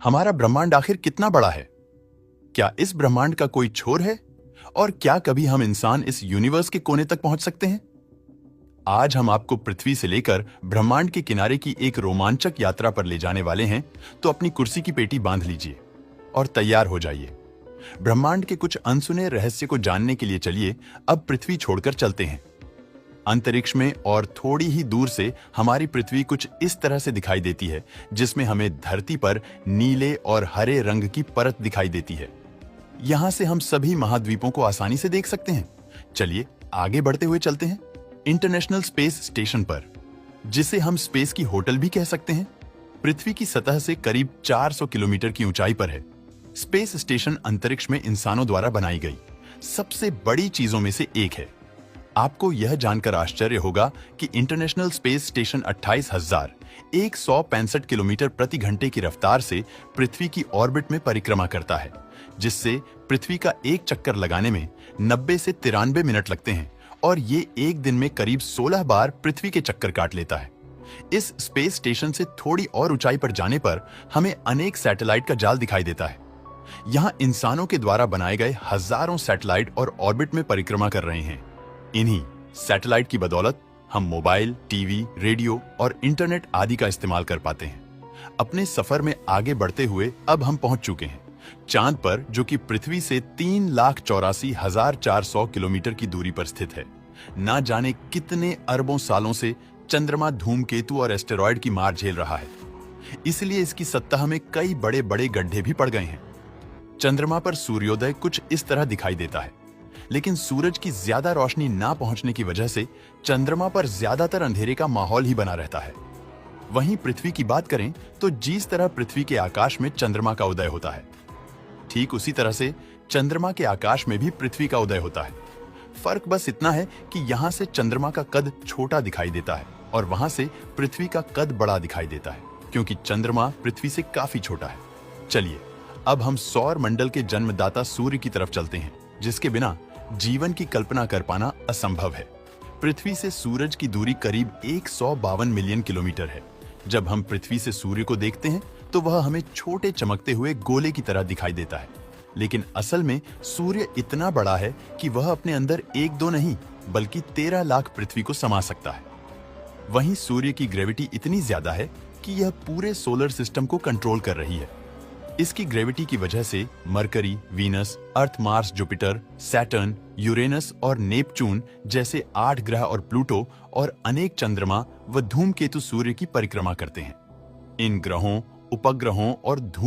हमारा ब्रह्मांड आखिर कितना बड़ा है? क्या इस ब्रह्मांड का कोई छोर है? और क्या कभी हम इंसान इस यूनिवर्स के कोने तक पहुंच सकते हैं? आज हम आपको पृथ्वी से लेकर ब्रह्मांड के किनारे की एक रोमांचक यात्रा पर ले जाने वाले हैं, तो अपनी कुर्सी की पेटी बांध लीजिए और तैयार हो जाइए। ब्रह्मांड के कुछ अनसुने रहस्य को जानने के लिए चलिए अब पृथ्वी छोड़कर चलते हैं। अंतरिक्ष में और थोड़ी ही दूर से हमारी पृथ्वी कुछ इस तरह से दिखाई देती है, जिसमें हमें धरती पर नीले और हरे रंग की परत दिखाई देती है। यहां से हम सभी महाद्वीपों को आसानी से देख सकते हैं। चलिए आगे बढ़ते हुए चलते हैं इंटरनेशनल स्पेस स्टेशन पर, जिसे हम स्पेस की होटल भी कह सकते हैं। पृथ्वी की सतह से करीब 400 किलोमीटर की ऊंचाई पर है। स्पेस स्टेशन अंतरिक्ष में इंसानों द्वारा बनाई गई सबसे बड़ी चीजों में से एक है। आपको यह जानकर आश्चर्य होगा कि इंटरनेशनल स्पेस स्टेशन 28,165 किलोमीटर प्रति घंटे की रफ्तार से पृथ्वी की ऑर्बिट में परिक्रमा करता है, जिससे पृथ्वी का एक चक्कर लगाने में 90 से 93 मिनट लगते हैं और ये एक दिन में करीब 16 बार पृथ्वी के चक्कर काट लेता है। इस स्पेस स्टेशन से थोड़ी और ऊंचाई पर जाने पर हमें अनेक सैटेलाइट का जाल दिखाई देता है। यहाँ इंसानों के द्वारा बनाए गए हजारों सैटेलाइट और ऑर्बिट में परिक्रमा कर रहे हैं। इन्हीं सैटेलाइट की बदौलत हम मोबाइल, टीवी, रेडियो और इंटरनेट आदि का इस्तेमाल कर पाते हैं। अपने सफर में आगे बढ़ते हुए अब हम पहुंच चुके हैं चांद पर, जो कि पृथ्वी से 3,84,400 किलोमीटर की दूरी पर स्थित है। ना जाने कितने अरबों सालों से चंद्रमा धूमकेतु और एस्टेरॉयड की मार झेल रहा है, इसलिए इसकी सतह में कई बड़े बड़े गड्ढे भी पड़ गए हैं। चंद्रमा पर सूर्योदय कुछ इस तरह दिखाई देता है, लेकिन सूरज की ज्यादा रोशनी ना पहुंचने की वजह से चंद्रमा पर ज्यादातर अंधेरे का माहौल ही बना रहता है। वहीं पृथ्वी की बात करें तो जिस तरह पृथ्वी के आकाश में चंद्रमा का उदय होता है, ठीक उसी तरह से चंद्रमा के आकाश में भी पृथ्वी का उदय होता है। फर्क बस इतना है कि यहाँ से चंद्रमा का कद छोटा दिखाई देता है और वहां से पृथ्वी का कद बड़ा दिखाई देता है, क्योंकि चंद्रमा पृथ्वी से काफी छोटा है। चलिए अब हम सौर मंडल के जन्मदाता सूर्य की तरफ चलते हैं, जिसके बिना जीवन की कल्पना कर पाना असंभव है। पृथ्वी से सूरज की दूरी करीब 152 मिलियन किलोमीटर है। जब हम पृथ्वी से सूर्य को देखते हैं तो वह हमें छोटे चमकते हुए गोले की तरह दिखाई देता है, लेकिन असल में सूर्य इतना बड़ा है कि वह अपने अंदर एक दो नहीं बल्कि 13 लाख पृथ्वी को समा सकता है। वहीं सूर्य की ग्रेविटी इतनी ज्यादा है कि यह पूरे सोलर सिस्टम को कंट्रोल कर रही है। इसकी ग्रेविटी की वजह से मरकरी, वीनस, अर्थ, मार्स, जुपिटर, सैटर्न, यूरेनस और नेपच्यून जैसे 8 ग्रह और प्लूटो और अनेक चंद्रमा व धूमकेतु सूर्य की परिक्रमा करते हैं। इन ग्रहों, उपग्रहों और धूम